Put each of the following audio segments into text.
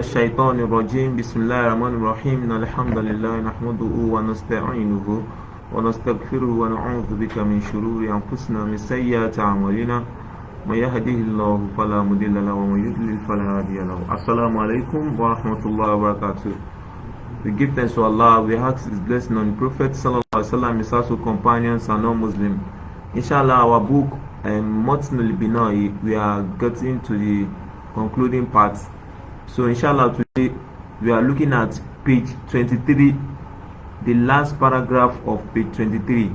الشيطان الرجيم بسم الله الرحمن الرحيم إن الحمد لله نحمده ونستعينه ونستغفره ونعوذ بك من شرور أنفسنا من سيئات أعمالنا من يهده الله فلا مضل له ومن يضلل فلا هادي له. Assalamu alaikum wa rahmatullahi wa barakatuh. We give thanks to Allah. We ask His blessing on the Prophet sallallahu alaihi wasallam, his household companions and non-Muslim. Inshallah, our book Matn al-Bina'i, we are getting to the concluding part. So inshallah today we are looking at page 23, the last paragraph of page 23.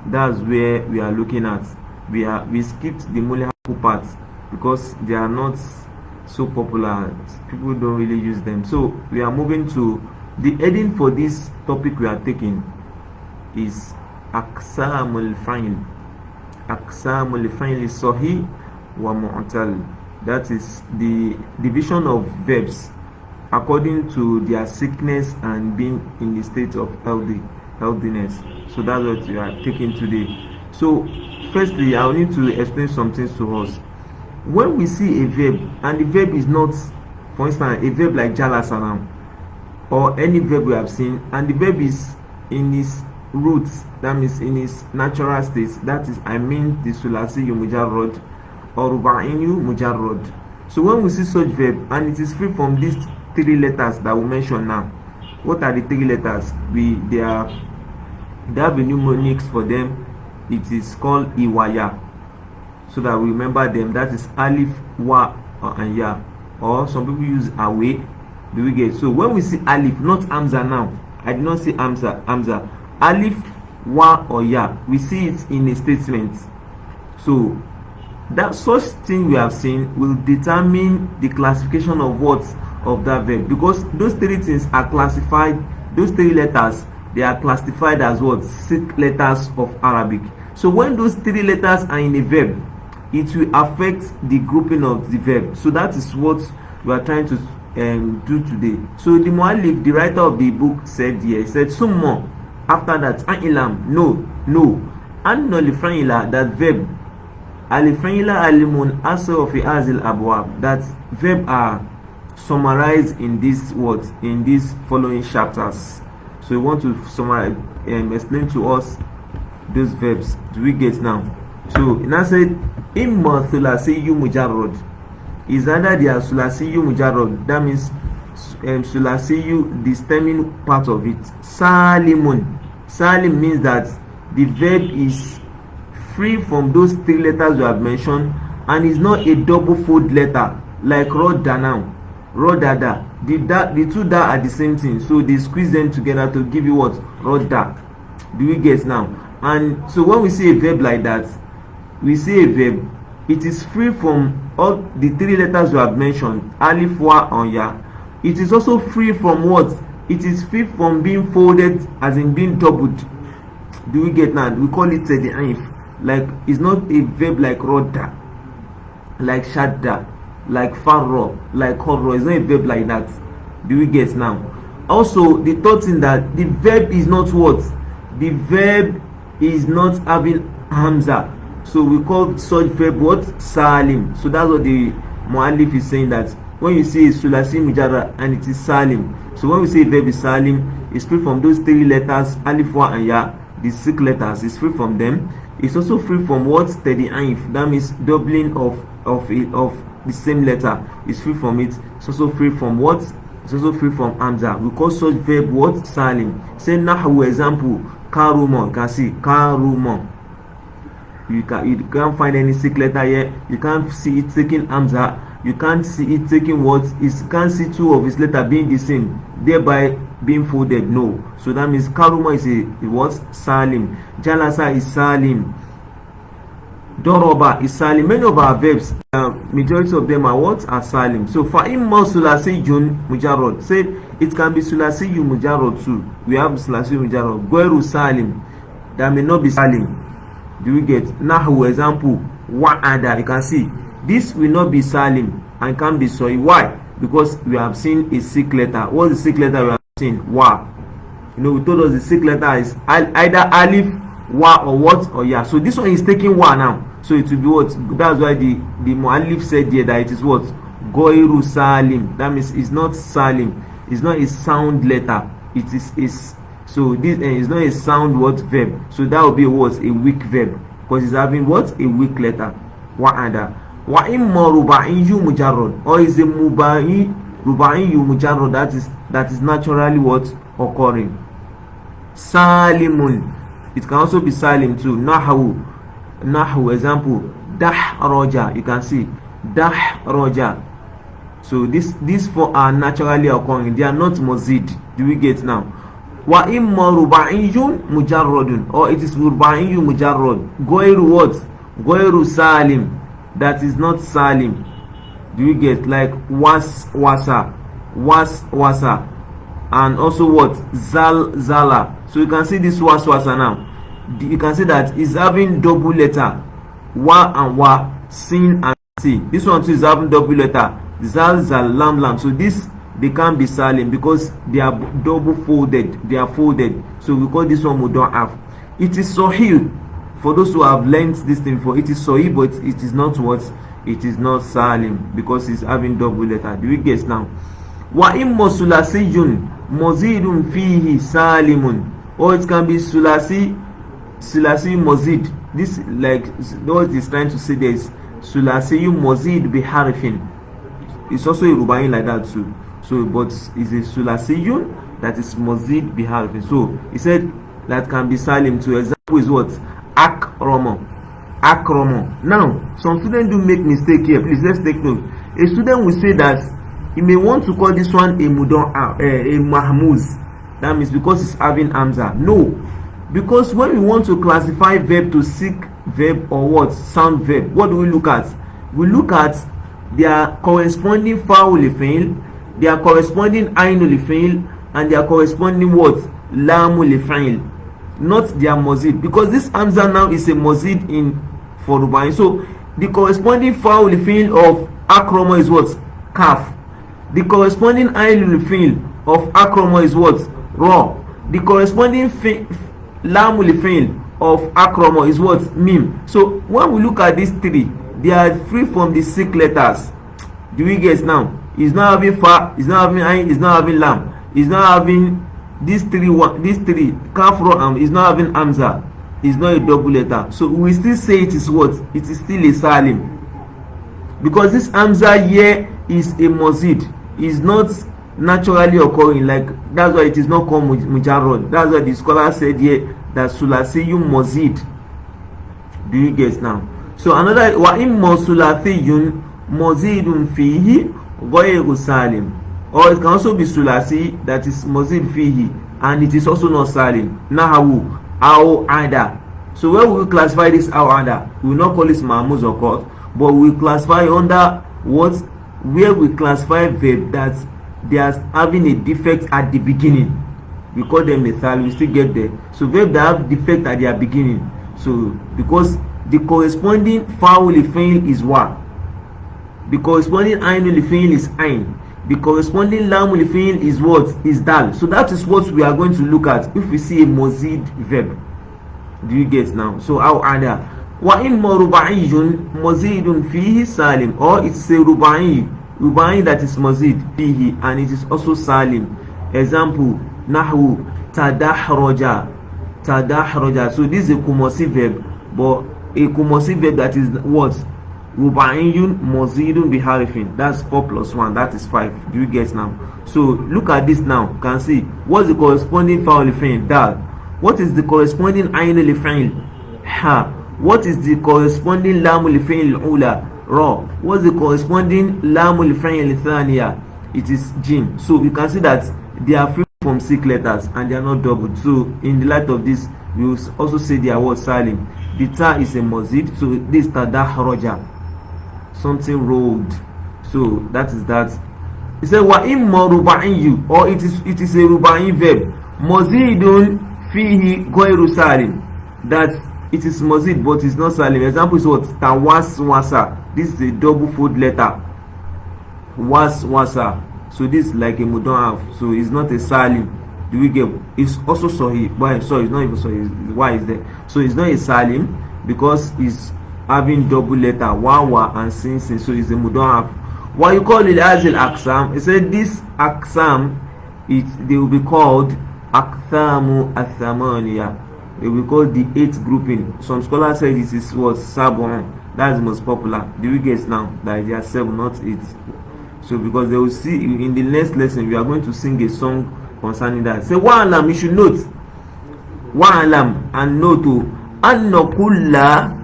That's where we are looking at. We skipped the Mulihaku part because they are not so popular. People don't really use them. So we are moving to the heading for this topic we are taking is Aqsamul Fa'il. Aqsamul Fa'il Sahih wa Mu'tal. That is the division of verbs according to their sickness and being in the state of healthiness. So that's what we are taking today. So firstly, I need to explain some things to us. When we see a verb and the verb is not, for instance, a verb like jalasanam or any verb we have seen, and the verb is in its roots, that means in its natural state, that is, I mean the sulasi mujarrad or ruba'inu mujarrad. So when we see such verb and it is free from these three letters that we mention now, what are the three letters? They have a mnemonics for them. It is called iwaya, so that we remember them. That is alif, wa, and ya, or some people use awe. Do we get? So when we see alif, not hamza now, I did not say hamza, alif, wa, or ya, we see it in a statement. So that such thing we have seen will determine the classification of words of that verb, because those three things are classified. Those three letters, they are classified as what? 6 letters of Arabic. So when those 3 letters are in a verb, it will affect the grouping of the verb. So that is what we are trying to do today. So the Muallif, the writer of the book, said here, he said summa, after that, ilam, no, anna li fa'ila, that verb al-fa'ila al-munasir fi hazil abwab, that verb are summarized in these words, in these following chapters. So we want to summarize and explain to us those verbs. Do we get now? So now said imma thulasiyyu mujarrad, is either they are thulasiyyu mujarrad, that means thulasiyyu, the stemming part of it. Salim means that the verb is free from those 3 letters we have mentioned and is not a double fold letter like rodda now. Rodada, the two da are the same thing, so they squeeze them together to give you what? Rodda. Do we get now? And so when we see a verb like that, we see a verb, it is free from all the 3 letters we have mentioned, alif, wa, and ya. It is also free from what? It is free from being folded, as in being doubled. Do we get now? We call it the aif. Like, it's not a verb like rodda, like shadda, like farro, like horror. It's not a verb like that. Do we get now? Also, the third thing, that the verb is not what? The verb is not having hamza. So we call such verb what? Salim. So that's what the Mu'allif is saying, that when you say sulasi mujarrad and it is salim. So when we say verb is salim, it's free from those 3 letters, alif, wa, and ya, the 6 letters, is free from them. It's also free from what? Tadi'if, that means doubling of the same letter, is free from it. It's also free from what? It's also free from hamza. We call such verb what? Salim. Say nahu, example, karuma. You can see karuma. You can't find any 6 letter here. You can't see it taking hamza. You can't see it taking what? You can't see 2 of its letter being the same, thereby being folded. No. So that means karuma is a what? Salim. Jalasa is salim. Doroba is salim. Many of our verbs, majority of them are what? Are salim. So for imma sulasiyun mujarrad, said it can be sulasiyun mujarrad too. We have sulasiyun mujarrad. Gweru salim, that may not be salim. Do we get? Nahu, example, wa'ada. You can see this will not be salim and can be soy. Why? Because we have seen a 6 letter. What's the 6 letter we have seen? Wa. You know, we told us the 6 letter is either alif, wa, or what, or ya. So this one is taking wa now. So it will be what? That's why the Mu'allif said here that it is what? Goiru salim. That means it's not salim. It's not a sound letter. It is so this is not a sound what verb. So that will be what, a weak verb, because it's having what, a weak letter. Wa'ada. Wa imma ruba'iyyu mujarrad, or is a ruba'iyyu mujarrad, that is naturally what, occurring. Salimun, it can also be salim too. Nahu example, dahraja, you can see dahraja. So these four are naturally occurring, they are not mazid. Do we get now? Wa imma ruba'iyyun mujarradun, or it is ruba'iyyu mujarrad. Goiru what? Goiru salim, that is not salim. Do you get? Like wasa, and also what, zala. So you can see this wasa now. You can see that is having double letter, wa and wa, sin and si. This one too is having double letter, zal, lam. So this, they can't be salim because they are double folded. They are folded. So we call this one mudha'af. It is sahih for those who have learned this thing for. It is sahih, but it is not what? It is not salim because it's having double letter. Do we guess now? Wa imma sulasiyun mazidun fihi salimun, or it can be sulasi mazid. This, like what is trying to say, there is sulasiyu mazid biharfin. It's also a rubai like that too. So but it's a sulasiyun that is mazid biharfin. So he said that can be salim too. Example is what? Akrama. Now some students do make mistake here. Please, let's take note. A student will say that he may want to call this one a mahmuz. That means because it's having hamza. No, because when we want to classify verb to seek verb or what, sound verb, what do we look at? We look at their corresponding fa'ul fi'l, their corresponding ainul fi'l, and their corresponding what, lamul fi'l, not their mazid, because this hamza now is a mazid in for rubai. So the corresponding fa'ul fi'l of akrama is what, kaf. The corresponding ainul fi'l of akrama is what, ra. The corresponding lamul fi'l of akrama is what, mim. So when we look at these three, they are free from the sick letters. Do we guess now? It's not having fa, it's not having ain, it's not having lam, it's not having these three kaf, ra, is not having hamza. It's not a double letter. So we still say it is what? It is still a salim, because this hamza here is a mazid. Is not naturally occurring, like that's why it is not called mujarrad. That's why the scholar said here that sulasiyun mazid. Do you guess now? So another, wa imma sulasiyun mazidun fihi ghayru salim, or it can also be sulasi that is mazid fihi and it is also not salim. Nahawu aw ada. So where we will classify this aw ada, we will not call this mahmuz or qat, but we will classify under what, where we classify verb that they are having a defect at the beginning. We call them methal. We still get there. So verb that have defect at their beginning. So because the corresponding fa'ul fi'l is wa, the corresponding ainul fi'l is ain, the corresponding lamul fi'l is what, is dal. So that is what we are going to look at if we see a mazid verb. Do you get now? So our ada wa imma ruba'iyyun mazidun fihi salim, or it's a rubai that is mazid fihi and it is also salim. Example, nahwu tadahraja. So this is a kumasi verb, but a kumasi verb that is what, ruba'iyyun mazidun biharfin. That's 4 plus 1, that is 5. Do you get now? So look at this now. You can see what's the corresponding fa'ul fi'l, dal. What is the corresponding ainul fi'l, ha. What is the corresponding lamul fi'l ula, ra. What's the corresponding lamul fi'l thaniya? It is jim. So you can see that they are free from sick letters and they are not doubled. So in the light of this, we will also say they are what, salim. The ta is a mazid, so this tadahraja, something rolled. So that is that. He said wa imma ruba'iyyu, or it is a rubai verb, mazidun fihi ghayru salim, that it is mazid but it's not salim. Example is what, tawaswasa. This is a double fold letter, waswasa. So this is like a mudha'af, so it's not a salim. Do we get? It's also sahih, but sorry, it's not even sahih. Why is that? So it's not a salim because it's having double letter, wa and sin. So it's a mudha'af. What you call it as al-aqsam? He said this aqsam, they will be called aqsamu al-thamaniya. They will be called the 8th grouping. Some scholars say this is what sab'un. That's the most popular. Do we get now that there are 7, not 8? So because they will see in the next lesson, we are going to sing a song concerning that. Say wa'alam, you should note. Wa'alam, and note to anna kulla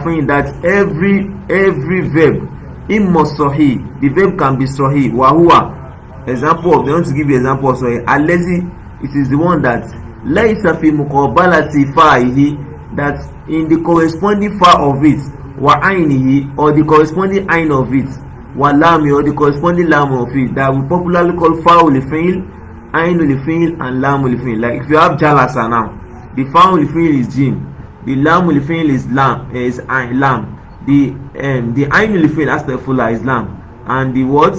fi'l, that every verb imma sahih, the verb can be sahih. Wa huwa, example of, they want to give you example of sahih. Allazi, it is the one that laysa fi muqabalati fa'ihi, that in the corresponding fa of it, wa ainihi, or the corresponding ain of it, wa lami, or the corresponding lam of it, that we popularly call fa'ul fi'l, ainul fi'l, and lamul fi'l. Like if you have jalasa now, the fa'ul fi'l is jim, the lamul fi'l is lam, the ainul fi'l astaghfirullah is lam, and the what,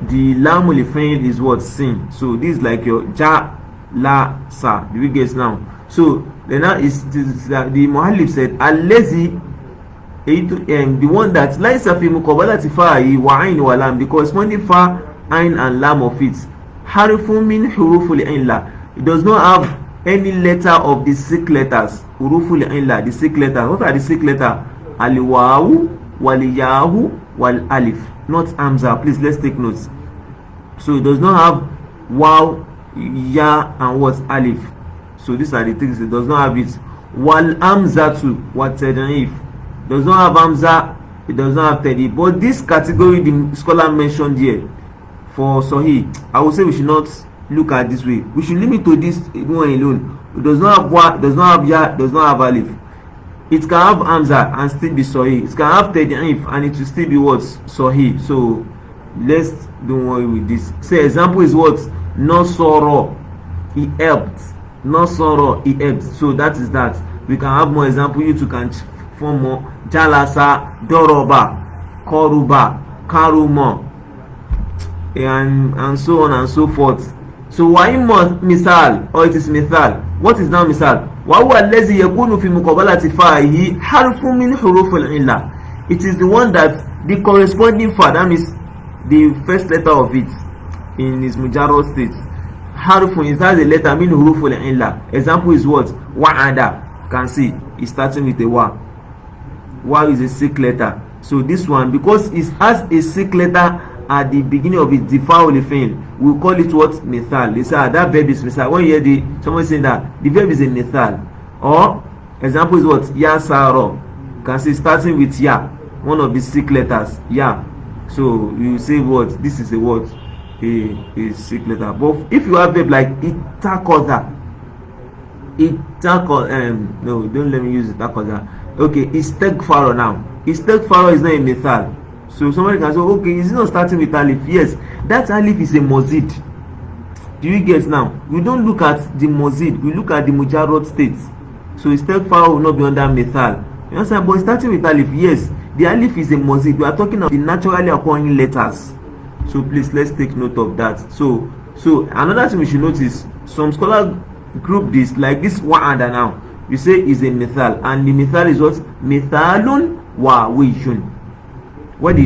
the lamul fi'l is what, sin. So this is like your jalasa. Do we get now? So then now is the muhallif said allazi, the one that laysa fi muqabalati fa'i wa ain wa lam, the corresponding fa, ain and lam of it, harfun min huruful illa, it does not have any letter of the sikh letters. Huruful illa, the sikh letters. What are the sikh letters? Al-wawu, wal-yahu, wal-alif, not hamza. Please, let's take notes. So it does not have waw, ya, and what, alif. So these are the things it does not have. It wal-hamzatu, wat-tad'if, does not have hamza, it does not have tad'if. But this category the scholar mentioned here for sahih, I would say we should not look at this way. We should limit to this one alone. It does not have wa, does not have ya, does not have alif. It can have hamza and still be sahih. It can have tad'if and it will still be what, sahih. So let's don't worry with this. Say example is what, nasara, he helped. Nasara, he helped. So that is that. We can have more example. You two can form more. Jalasa, doroba, koruba, karuma, and so on and so forth. So wa'imma misal, or it is mithal. What is now misal? Wa huwa allazi yakunu fi muqabalati fa'ihi harfun min hurufil illa. It is the one that the corresponding fa, that means the first letter of it in its mujarrad state, harfun, is that the letter min hurufil illa. Example is what? Wa'ada. You can see it's starting with a wa. Wa is a sikh letter. So this one, because it has a sikh letter at the beginning of it, the fa'ul fi'l, we call it what? Mithal. They say that verb is mithal. When you hear someone saying that the verb is a mithal, or example is what? Yasara. You can see starting with ya, one of the sikh letters, ya. So you say what? This is a word, a sikh letter. But if you have verb like itakoda, no, don't let me use itakoda. Okay, istighfar now. Istighfar is not a mithal. So somebody can say, okay, is it not starting with alif? Yes, that alif is a mazid. Do you get now? We don't look at the mazid, we look at the mujarrad state. So istighfar will not be under mithal. You understand? But starting with alif, yes, the alif is a mazid. We are talking about the naturally occurring letters. So please, let's take note of that. So another thing we should notice, some scholars group this like this wa'ada now. You say is a mithal, and the mithal is what? Mithalun wa wishun. What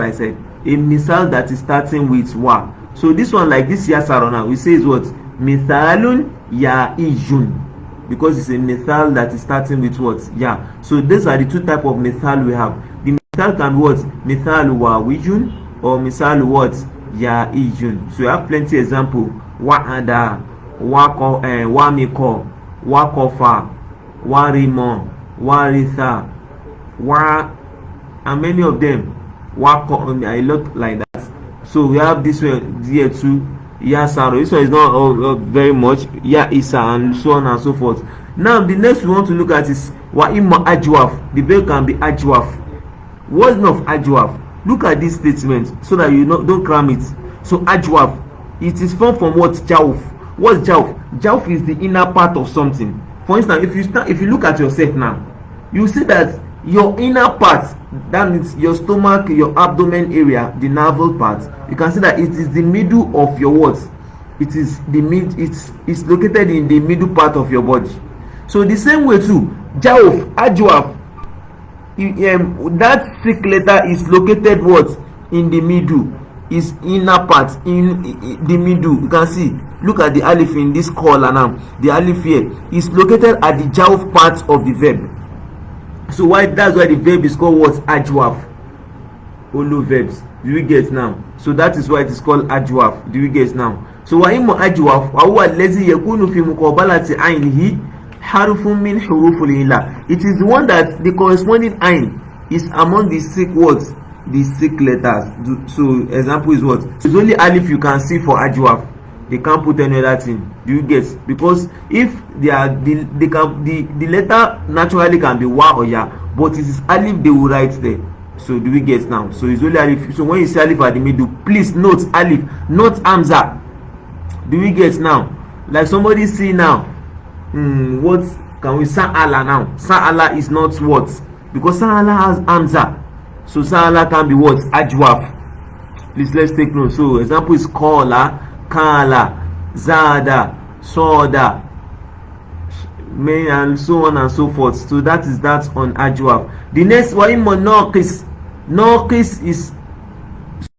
I said? A mithal that is starting with wa. So this one, like this yasarona, we say is what? Mithalun ya ijun, because it's a mithal that is starting with what? Ya. So these are the two type of mithal we have. The mithal can be what? Mithal wa wijun, or mithal what? Ya ijun. So you have plenty example. Wa'ada, wamiko, wakofa, warimo, waritha, and many of them a lot like that. So we have this one here too, yasaro. This one is not very much, ya isa, and so on and so forth. Now the next we want to look at is wa'imma ajwaf. The verb can be ajwaf. What's of ajwaf? Look at this statement so that you don't cram it. So ajwaf, it is formed from what? Jawf. What's jawf? Jawf is the inner part of something. For instance, if you look at yourself now, you see that your inner part, that means your stomach, your abdomen area, the navel part, you can see that it is the middle of your what? It is the it's located in the middle part of your body. So the same way too, jawf, ajwaf, that sick letter is located what in the middle, is inner part in the middle. You can see, look at the alif in this color now. The alif here is located at the jawf part of the verb. So that's why the verb is called what? Ajwaf. Olu verbs. Do we get now? So that is why it is called ajwaf. Do we get now? So wa imma ajwaf wa huwa allazi yakunu fi muqabalati ainihi harfun min hurufil illa. It is the one that the corresponding ain is among the sick words, the sick letters. So example is what? It's only alif you can see for ajwaf. They can't put any other thing. Do you get? Because if they are the letter naturally can be wa or ya, but it is alif they will write there. So do we get now? So it's only alif. So when you see alif at the middle, please note alif, not hamza. Do we get now? Like somebody see now, what can we sa'ala now? Sa'ala is not what? Because sa'ala has hamza. So sa'ala can be what? Ajwaf. Please let's take note. So example is qala, kala, zada, soda, and so on and so forth. So that is that on ajwaf. The next wa imma naqis. Naqis is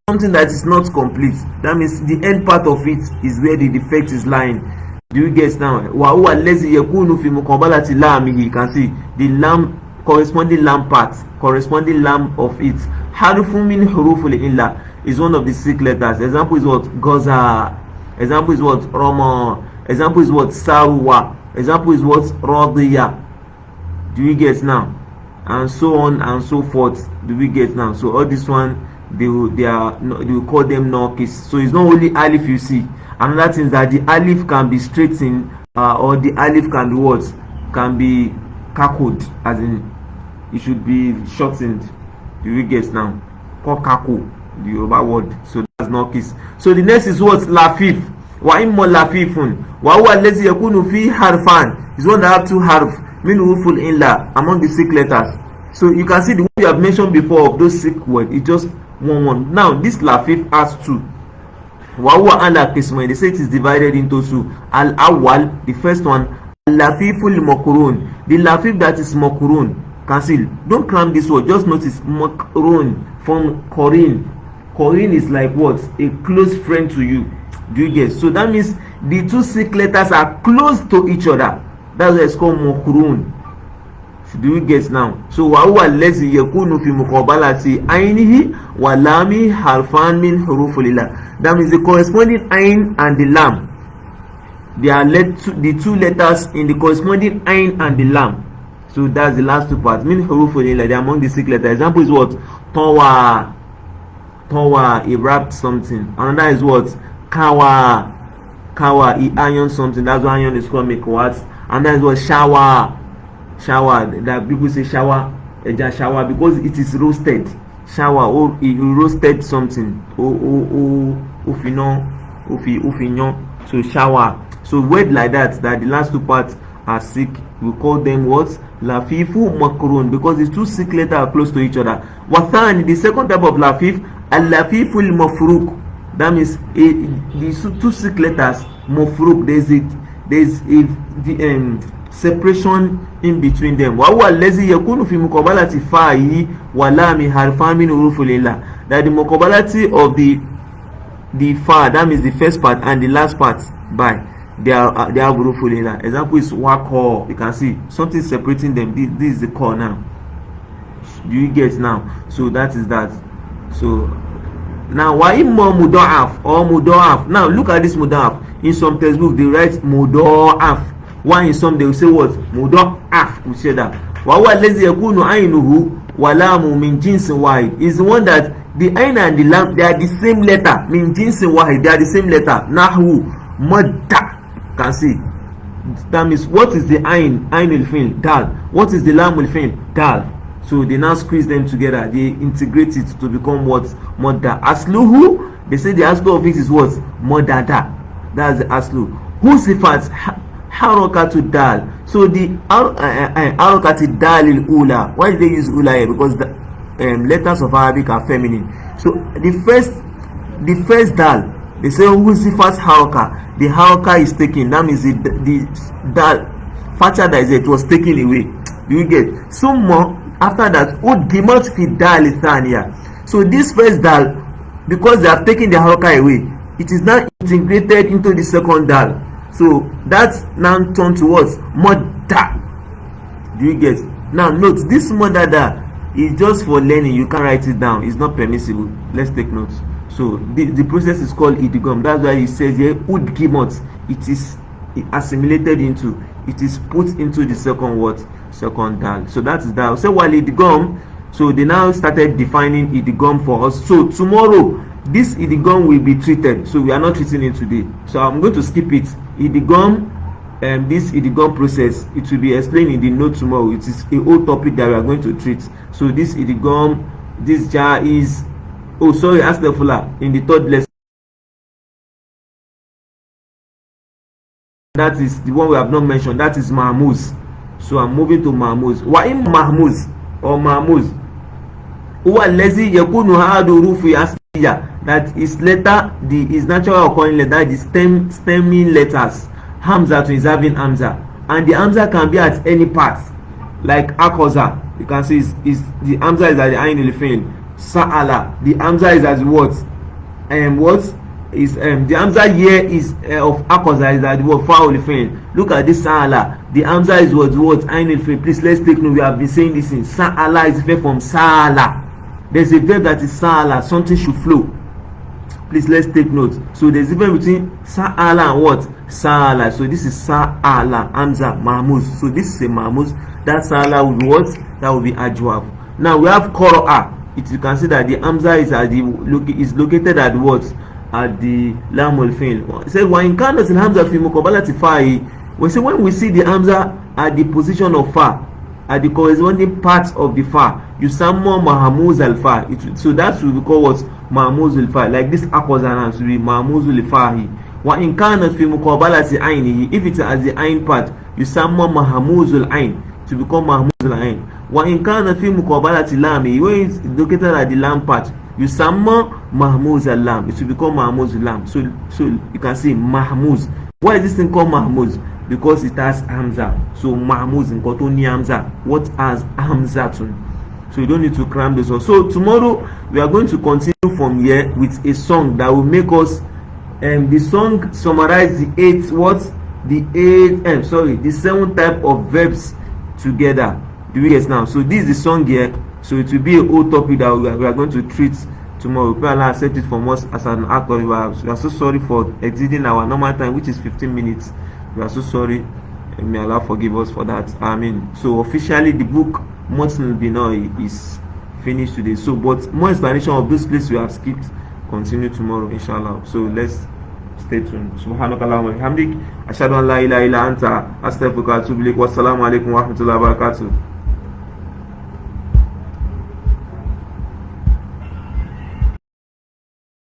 something that is not complete. That means the end part of it is where the defect is lying. Do you get now? Wa huwa allazi yakunu fi muqabalati lamihi. You can see the lam, corresponding lam part, corresponding lam of it. Harfun min hurufil illa is one of the sick letters. Example is what? Goza. Example is what? Rama. Example is what? Sarwa. Example is what? Radiya. Do you get now? And so on and so forth. Do we get now? So all this one, they will call them naqis. So it's not only alif you see. Another thing is that the alif can be straightened, or the alif can be what? Can be kakud, as in it should be shortened. Do we get now? Called kaku, the Yoruba word. So that's naqis. So the next is what? Lafif. Wa imma lafifun. Wa huwa allazi yakunu fi harfan. Is one that have two harf. Min hurufil illa, among the sick letters. So you can see the one you have mentioned before of those sick words. It's just one. Now this lafif has two. Wa huwa ala qismayn. They say it is divided into two. Al awwal, the first one, al lafiful makrun. The lafif that is makrun. Cancel. Don't cram this word. Just notice makrun from Korin. Korin is like what? A close friend to you. Do you get? So that means the two sick letters are close to each other. That's why it's called makrun. Do you get now? So wa huwa allazi yakunu fi muqabalati ainihi wa lami harfan min hurufil illa. That means the corresponding ain and the lam, they are the two letters in the corresponding ain and the lam. So that's the last two parts. Min hurufil illa, they are among the sick letters. Example is what? Tawa. Tawa, he wrapped something. Another is what? Kawa. Kawa, he ironed something. That's why iron is called mekwat. And that is what? Shower. Shower, that people say shower, shower, because it is roasted. Shower, or he roasted something. So shower. So word like that the last two parts are sick, we call them what? Lafifu makrun, because these two sick letters are close to each other. Wathani, the second type of lafif, al-lafiful mafruk. That means these two sick letters, mafruk, there's a separation in between them. Wa huwa allazi yakunu fi muqabalati fa'i wa lami harfan min hurufil illa. That the muqabalati of the fa, that means the first part, and the last part by they have hurufil illa. Example is waqo. You can see something separating them. This is the core now. Do you get now? So that is that. So now wa imma mudha'af or mudha'af. Now look at this mudha'af. In some textbook they write mudha'af. One in some they will say what? Mudha'af. We say that. Wa huwa allazi yakunu aynuhu wa lamu min jinsin wahid. Is the one that the ain and the lam, they are the same letter. Min jinsin wahid, they are the same letter. Nahu madda. Can see. That means what is the ain? Ain will fill dal. What is the lam will fill dal. So they now squeeze them together. They integrate it to become what? Madda. Asluhu, they say the aslu of it is what? Madada. That's the aslu. Who sifats harakatu dal. So the harakatu dal il ula. Why did they use ula here? Because the letters of Arabic are feminine. So the first dal, they say who sifats haraka. The haraka is taken. That means the dal fatha that is it was taken away. Do you get? Summa After that, udgimat fi dal thaniya. So this first dal, because they have taken the haraka away, it is now integrated into the second dal. So that's now turned to what? Mudda. Do you get? Now note, this mudda is just for learning. You can't write it down. It's not permissible. Let's take notes. So the process is called idgham. That's why he says here udgimat. It is assimilated into, it is put into the second what? Second dal. So that is that. So while idgham, so they now started defining idgham for us. So tomorrow this idgham will be treated. So we are not treating it today. So I'm going to skip it. Idgham, this idgham process, it will be explained in the note tomorrow. It is a whole topic that we are going to treat. So this idgham, this jar is, oh sorry, astaghfirullah, in the third lesson. That is the one we have not mentioned. That is mahmuz. So I'm moving to mahmuz. Wa in mahmuz or mahmuz, huwa allazi yakunu hadu rufi asliya, that is letter, the is natural occurring letter, the stemming letters. Hamza to is having hamza, and the hamza can be at any part, like akoza. You can see is the hamza is at the ayin al-fi'l. Sa'ala, the hamza is as what? What is the hamza here is of akoza is at the word fa'ul fi'l. Look at this sa'ala. The hamza is what ayin al-fi'l. Please let's take note. We have been saying this in sa'ala is verb from sa'ala. There's a verb that is sa'ala. Something should flow. Please let's take note. So there's a difference between sa'ala and what? Sa'ala. So this is sa'ala, hamza, mahmuz. So this is a mahmuz. That sa'ala will be what? That will be ajwab. Now we have qara'a. You can see that the hamza is at the is located at what? At the lam al fi'l. It says wa in kanat al hamza fi muqabalati fa'i. We say when we see the hamza at the position of fa, at the corresponding part of the fa, you samma mahmuz al fa. So that will be called what? Mahmuz al fa. Like this akozana should be mahmuz al fa'i. Wa in kanat fi muqabalati aynihi. If it's at the ayn part, you samma mahmuz al ayn, to become mahmuz al ayn. Wa in kana fi muqabalati lami, when it's located at the lam part, you samma mahmuz al lam, it will become mahmuz al lam. So you can say mahmuz. Why is this thing called mahmuz? Because it has hamza. So mahmuz in kotoni hamza. What has hamza to? So you don't need to cram this one. So tomorrow we are going to continue from here with a song that will make us the song summarize the seven type of verbs together. Do we get now? So this is the song here. So it will be a whole topic that we are going to treat tomorrow. Pray Allah accept it from us as an act of love. We are so sorry for exceeding our normal time, which is 15 minutes. We are so sorry. May Allah forgive us for that. Amen. So officially the book Matn al-Bina is finished today. So but more explanation of this place we have skipped continue tomorrow, inshallah. So let's stay tuned. Subhanakallahumma wa bihamdik, ashhadu an la ilaha illa anta, astaghfiruka wa atubu ilaik. Wassalamu alaikum wa rahmatullahi wa barakatuh.